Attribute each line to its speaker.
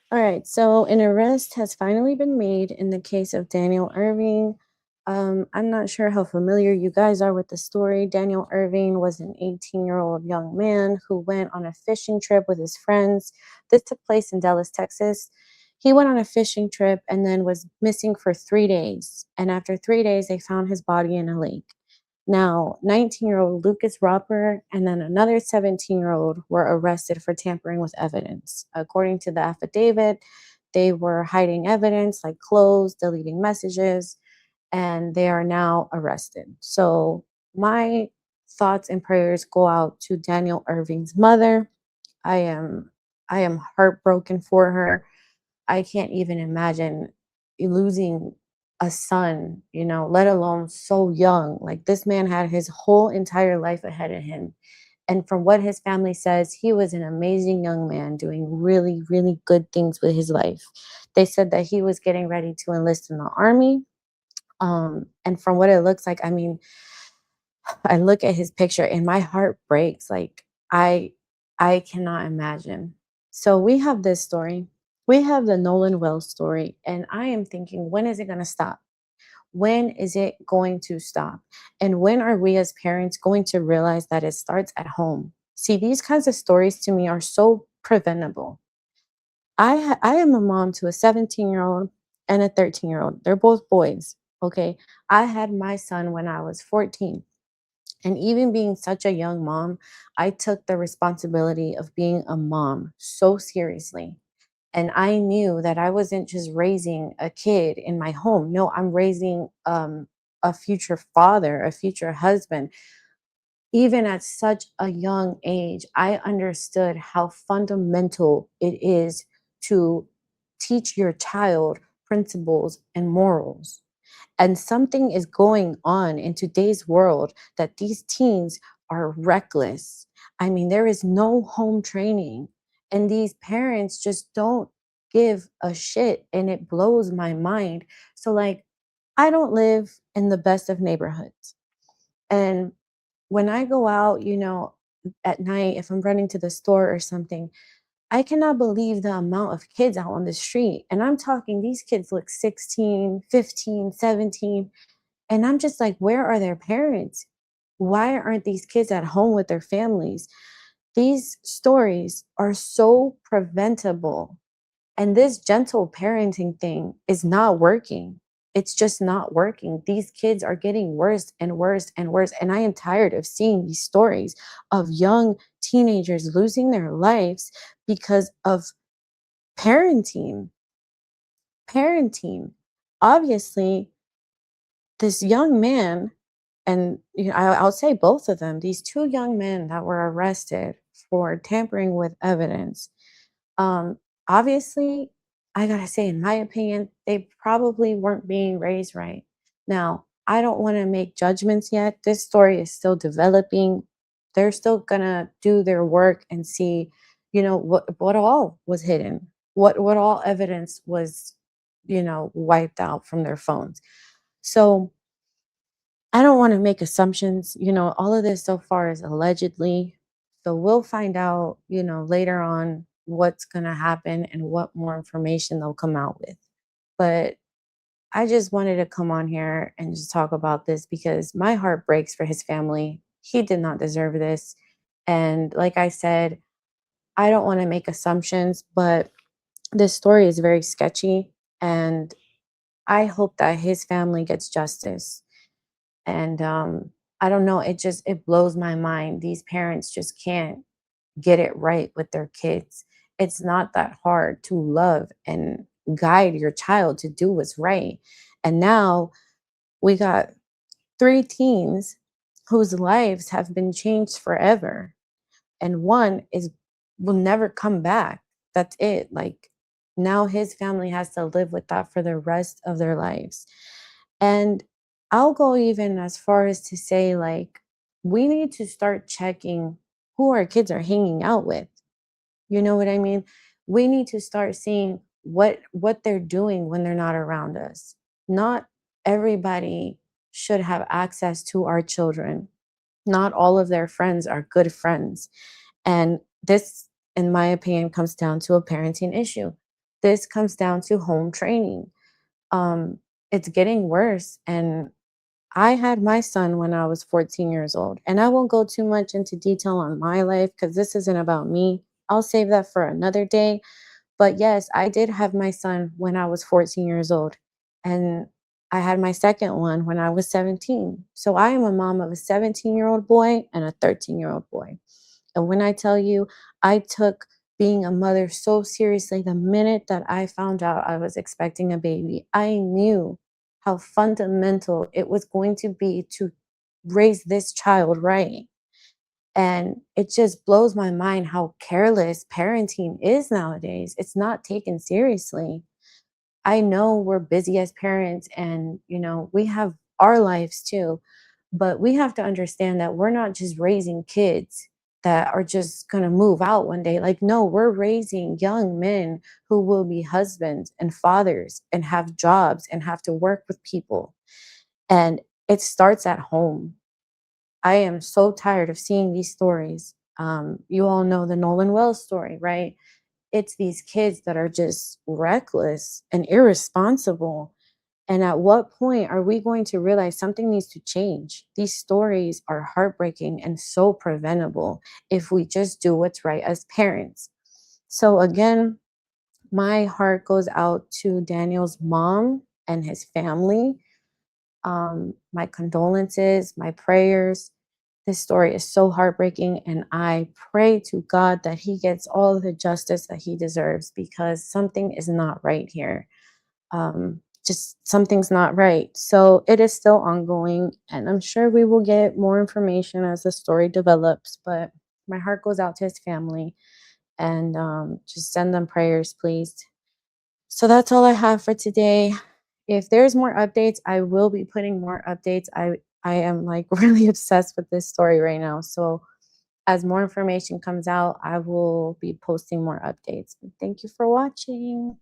Speaker 1: All right, so an arrest has finally been made in the case of Daniel Erving. I'm not sure how familiar you guys are with the story. Daniel Erving was an 18-year-old young man who went on a fishing trip with his friends. This took place in Dallas, Texas. He went on a fishing trip and then was missing for 3 days. And after 3 days, they found his body in a lake. Now, 19-year-old Lucas Roper and then another 17-year-old were arrested for tampering with evidence. According to the affidavit, they were hiding evidence like clothes, deleting messages, and they are now arrested. So, my thoughts and prayers go out to Daniel Irving's mother. I am I am heartbroken for her. I can't even imagine losing a son, let alone so young. Like this man had his whole entire life ahead of him. And from what his family says, he was an amazing young man doing really, really good things with his life. They said that he was getting ready to enlist in the army. And from what it looks like, I mean, I look at his picture and my heart breaks. Like I cannot imagine. So we have this story. We have the Nolan Wells story. And I am thinking, when is it going to stop? When is it going to stop? And when are we as parents going to realize that it starts at home? See, these kinds of stories to me are so preventable. I am a mom to a 17-year-old and a 13-year-old. They're both boys. Okay. I had my son when I was 14. And even being such a young mom, I took the responsibility of being a mom so seriously. And I knew that I wasn't just raising a kid in my home. No, I'm raising a future father, a future husband. Even at such a young age, I understood how fundamental it is to teach your child principles and morals. And something is going on in today's world that these teens are reckless. I mean, there is no home training, and these parents just don't give a shit. And it blows my mind. So, like, I don't live in the best of neighborhoods. And when I go out, at night, if I'm running to the store or something, I cannot believe the amount of kids out on the street. And I'm talking, these kids look 16, 15, 17. And I'm just like, where are their parents? Why aren't these kids at home with their families? These stories are so preventable. And this gentle parenting thing is not working. It's just not working. These kids are getting worse and worse and worse. And I am tired of seeing these stories of young teenagers losing their lives because of parenting. Parenting. Obviously, this young man, and I'll say both of them, these two young men that were arrested for tampering with evidence, um, obviously, I gotta say, in my opinion, they probably weren't being raised right. Now, I don't want to make judgments yet. This story is still developing. They're still gonna do their work and see, what all was hidden, what all evidence was, wiped out from their phones. So I don't want to make assumptions. All of this so far is allegedly. So we'll find out, later on what's going to happen and what more information they'll come out with. But I just wanted to come on here and just talk about this because my heart breaks for his family. He did not deserve this. And like I said, I don't want to make assumptions, but this story is very sketchy. And I hope that his family gets justice. And I don't know, it blows my mind. These parents just can't get it right with their kids. It's not that hard to love and guide your child to do what's right. And now we got three teens whose lives have been changed forever. And one is will never come back. That's it. Like now his family has to live with that for the rest of their lives. And I'll go even as far as to say, like, we need to start checking who our kids are hanging out with. You know what I mean? We need to start seeing what they're doing when they're not around us. Not everybody should have access to our children. Not all of their friends are good friends. And this, in my opinion, comes down to a parenting issue. This comes down to home training. Um, it's getting worse. And I had my son when I was 14 years old. And I won't go too much into detail on my life because this isn't about me. I'll save that for another day. But yes, I did have my son when I was 14 years old. And I had my second one when I was 17. So I am a mom of a 17-year-old boy and a 13-year-old boy. And when I tell you, I took being a mother so seriously the minute that I found out I was expecting a baby. I knew how fundamental it was going to be to raise this child right. And it just blows my mind how careless parenting is nowadays. It's not taken seriously. I know we're busy as parents and, we have our lives too, but we have to understand that we're not just raising kids that are just going to move out one day. Like, no, we're raising young men who will be husbands and fathers and have jobs and have to work with people. And it starts at home. I am so tired of seeing these stories. You all know the Nolan Wells story, right? It's these kids that are just reckless and irresponsible. And at what point are we going to realize something needs to change? These stories are heartbreaking and so preventable if we just do what's right as parents. So, again, my heart goes out to Daniel's mom and his family. My condolences, my prayers. This story is so heartbreaking, and I pray to God that he gets all the justice that he deserves because something is not right here. Just something's not right. So it is still ongoing, and I'm sure we will get more information as the story develops. But my heart goes out to his family, and just send them prayers, please. So that's all I have for today. If there's more updates, I will be putting more updates. I am like really obsessed with this story right now. So as more information comes out, I will be posting more updates. Thank you for watching.